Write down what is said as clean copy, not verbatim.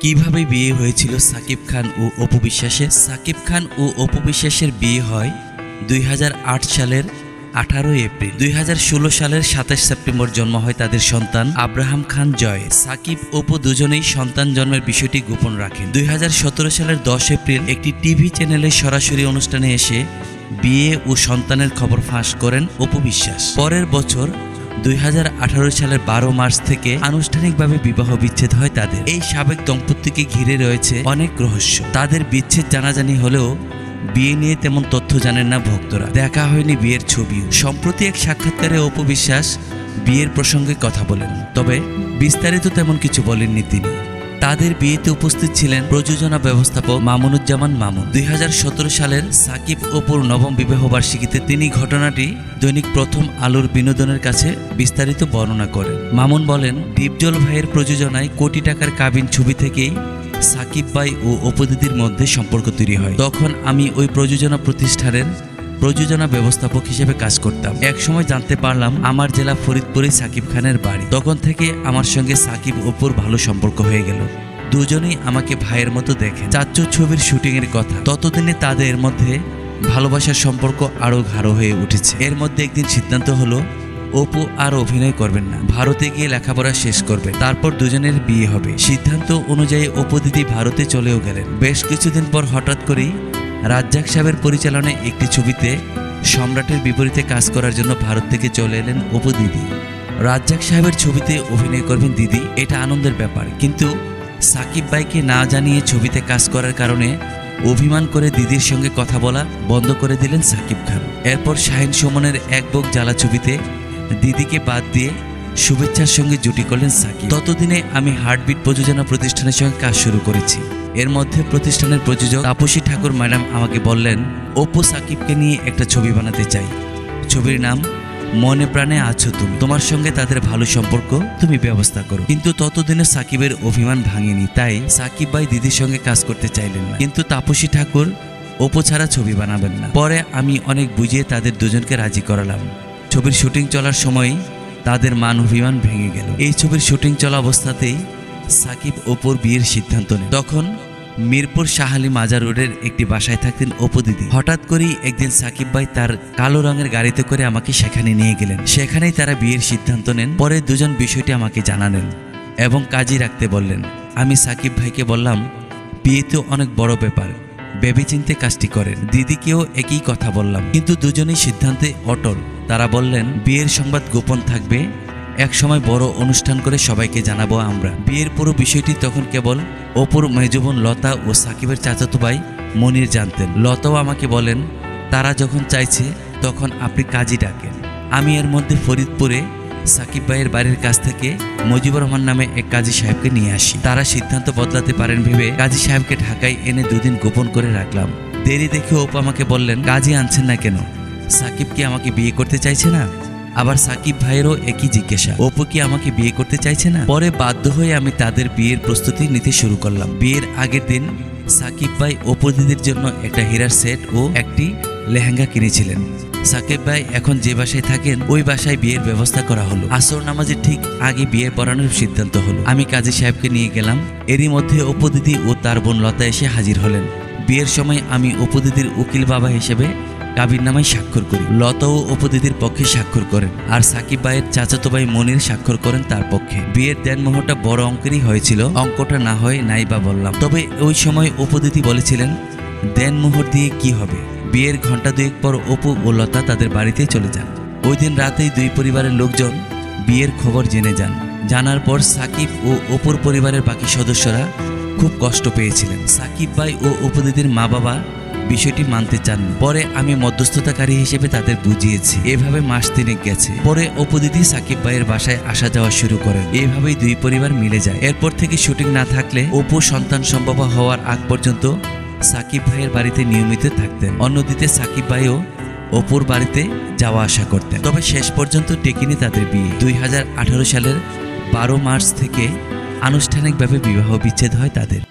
কিভাবে বিয়ে হয়েছিল সাকিব খান ও অপু বিশ্বাসের? সাকিব খান ও অপু বিশ্বাসের বিয়ে হয় 2008 সালের 18 এপ্রিল। 2016 সালের 27 সেপ্টেম্বর জন্ম হয় তাদের সন্তান আব্রাহাম খান জয়। সাকিব অপু দুজনেই সন্তান জন্মের বিষয়টি গোপন রাখেন। 2017 সালের 10 এপ্রিল একটি টিভি চ্যানেলে সরাসরি অনুষ্ঠানে এসে বিয়ে ও সন্তানের খবর ফাঁস করেন অপু বিশ্বাস। পরের বছর 2018 সালের 12 মার্চ থেকে আনুষ্ঠানিকভাবে বিবাহ বিচ্ছেদ হয় তাদের। এই সাবেক দম্পতিকে ঘিরে রয়েছে অনেক রহস্য। তাদের বিচ্ছেদ জানাজানি হলেও বিয়ে নিয়ে তেমন তথ্য জানেন না ভক্তরা। দেখা হয়নি বিয়ের ছবিও। সম্প্রতি এক সাক্ষাৎকারে অপু বিশ্বাস বিয়ের প্রসঙ্গে কথা বলেন, তবে বিস্তারিত তেমন কিছু বলেননি তিনি। তাদের বিয়েতে উপস্থিত ছিলেন প্রযোজনা ব্যবস্থাপক মামুনুজ্জামান মামুন। 2017 সালের সাকিব অপুর নবম বিবাহবার্ষিকীতে তিনি ঘটনাটি দৈনিক প্রথম আলোর বিনোদনের কাছে বিস্তারিত বর্ণনা করেন। মামুন বলেন, দীপজল ভাইয়ের প্রযোজনায় কোটি টাকার কাবিন ছবি থেকেই সাকিব ভাই ও অপু দিদির মধ্যে সম্পর্ক তৈরি হয়। তখন আমি ওই প্রযোজনা প্রতিষ্ঠানের প্রযোজনা ব্যবস্থাপক হিসেবে কাজ করতাম। এক সময় জানতে পারলাম আমার জেলা ফরিদপুরে সাকিব খানের বাড়ি। তখন থেকে আমার সঙ্গে সাকিব অপুর ভালো সম্পর্ক হয়ে গেল। দুজনেই আমাকে ভাইয়ের মতো দেখে। চাচ্চু ছবির শুটিংয়ের কথা, ততদিনে তাদের মধ্যে ভালোবাসার সম্পর্ক আরও গাঢ় হয়ে উঠেছে। এর মধ্যে একদিন সিদ্ধান্ত হলো অপু আর অভিনয় করবেন না, ভারতে গিয়ে লেখাপড়া শেষ করবে, তারপর দুজনের বিয়ে হবে। সিদ্ধান্ত অনুযায়ী অপু দিদি ভারতে চলেও গেলেন। বেশ কিছুদিন পর হঠাৎ করেই রাজ্জাক সাহেবের পরিচালনায় একটি ছবিতে সম্রাটের বিপরীতে কাজ করার জন্য ভারত থেকে চলে এলেন অপু দিদি। রাজ্জাক সাহেবের ছবিতে অভিনয় করবেন দিদি, এটা আনন্দের ব্যাপার। কিন্তু সাকিব ভাইকে না জানিয়ে ছবিতে কাজ করার কারণে অভিমান করে দিদির সঙ্গে কথা বলা বন্ধ করে দিলেন সাকিব খান। এরপর শাহিন সুমনের এক বুক জ্বালা ছবিতে দিদিকে বাদ দিয়ে শুভেচ্ছার সঙ্গে জুটি করলেন সাকিব। ততদিনে আমি হার্টবিট প্রযোজনা প্রতিষ্ঠানের সঙ্গে কাজ শুরু করেছি। এর মধ্যে প্রতিষ্ঠানের প্রযোজক তাপসী ঠাকুর ম্যাডাম আমাকে বললেন, অপু সাকিবকে নিয়ে একটা ছবি বানাতে চাই। ছবির নাম মনে প্রাণে আছো তুমি, তোমার সঙ্গে তাদের ভালো সম্পর্ক, তুমি ব্যবস্থা করো। কিন্তু ততদিনে সাকিবের অভিমান ভাঙেনি, তাই সাকিব ভাই দিদির সঙ্গে কাজ করতে চাইলেন না। কিন্তু তাপসী ঠাকুর অপু ছাড়া ছবি বানাবেন না। পরে আমি অনেক বুঝিয়ে তাদের দুজনকে রাজি করালাম। ছবির শুটিং চলার সময় তাদের মান অভিমান ভেঙে গেল। এই ছবির শুটিং চলা অবস্থাতেই সাকিব অপুর বিয়ের সিদ্ধান্ত নেন। তখন মিরপুর শাহালি মাজার রোডের একটি বাসায় থাকতেন অপু দিদি। হঠাৎ করেই একদিন সাকিব ভাই তার কালো রঙের গাড়িতে করে আমাকে সেখানে নিয়ে গেলেন। সেখানেই তারা বিয়ের সিদ্ধান্ত নেন। পরে দুজন বিষয়টি আমাকে জানালেন এবং কাজই রাখতে বললেন। আমি সাকিব ভাইকে বললাম, বিয়ে তো অনেক বড় ব্যাপার, ভেবেচিন্তে কাজটি করেন। দিদিকেও একই কথা বললাম, কিন্তু দুজনেই সিদ্ধান্তে অটল। তারা বললেন, বিয়ের সংবাদ গোপন থাকবে, এক সময় বড় অনুষ্ঠান করে সবাইকে জানাবো আমরা। বিয়ের পুরো বিষয়টি তখন কেবল অপুর মেজবোন লতা ও সাকিবের চাচাতো ভাই মনির জানতেন। লতাও আমাকে বলেন, তারা যখন চাইছে তখন আপনি কাজী ডাকেন। আমি এর মধ্যে ফরিদপুরে সাকিব ভাইয়ের বাড়ির কাছ থেকে মুজিবুর রহমান নামে এক কাজী সাহেবকে নিয়ে আসি। তারা সিদ্ধান্ত বদলাতে পারেন ভেবে কাজী সাহেবকে ঢাকায় এনে দুদিন গোপন করে রাখলাম। দেরি দেখে অপু আমাকে বললেন, কাজী আনছেন না কেন? সাকিব কি আমাকে বিয়ে করতে চাইছে না? আবার সাকিব ভাইয়েরও একই জিজ্ঞাসা, অপু কি আমাকে বিয়ে করতে চাইছে না? পরে বাধ্য হয়ে আমি তাদের বিয়ের প্রস্তুতি নিতে শুরু করলাম। বিয়ের আগের দিন সাকিব ভাই অপু দিদির জন্য একটা হীরার সেট ও একটি লেহেঙ্গা কিনেছিলেন। সাকিব ভাই এখন যে বাসায় থাকেন ওই বাসায় বিয়ের ব্যবস্থা করা হলো। আসর নামাজের ঠিক আগে বিয়ে পড়ানোর সিদ্ধান্ত হলো। আমি কাজী সাহেবকে নিয়ে গেলাম। এরই মধ্যে অপু দিদি ও তার বোন লতা এসে হাজির হলেন। বিয়ের সময় আমি অপু দিদির উকিল বাবা হিসেবে কাবিননামায় স্বাক্ষর করি। লতা ও অপু দিদির পক্ষে স্বাক্ষর করেন, আর সাকিব ভাইয়ের চাচাতো ভাই মনির স্বাক্ষর করেন তার পক্ষে। বিয়ের দেনমোহরটা বড় অঙ্কেরই হয়েছিল, অঙ্কটা না হয় নাই বা বললাম। তবে ওই সময় অপু দিদি বলেছিলেন, দেনমোহর দিয়ে কি হবে? বিয়ের ঘন্টা দুয়েক পর অপু ও লতা তাদের বাড়িতে চলে যান। ওই দিন রাতেই দুই পরিবারের লোকজন বিয়ের খবর জেনে যান। জানার পর সাকিব ও অপুর পরিবারের বাকি সদস্যরা খুব কষ্ট পেয়েছিলেন। সাকিব ভাই ও অপু দিদির মা বাবা বিষয়টি মানতে চান। পরে আমি মধ্যস্থতাকারী হিসেবে তাদের বুঝিয়েছি। এভাবে মাস 3 গেছে। পরে অপু দিদি সাকিব ভাইয়ের বাসায় আসা যাওয়া শুরু করেন। এভাবেই দুই পরিবার মিলে যায়। এরপর থেকে শুটিং না থাকলে অপু সন্তান সম্ভব হওয়ার আগ পর্যন্ত সাকিব ভাইয়ের বাড়িতে নিয়মিত থাকতেন। অন্যদিকে সাকিব ভাইও অপুর বাড়িতে যাওয়া আসা করতেন। তবে শেষ পর্যন্ত টেকেনি তাদের বিয়ে। 2018 সালের 12 মার্চ থেকে আনুষ্ঠানিকভাবে বিবাহ বিচ্ছেদ হয় তাদের।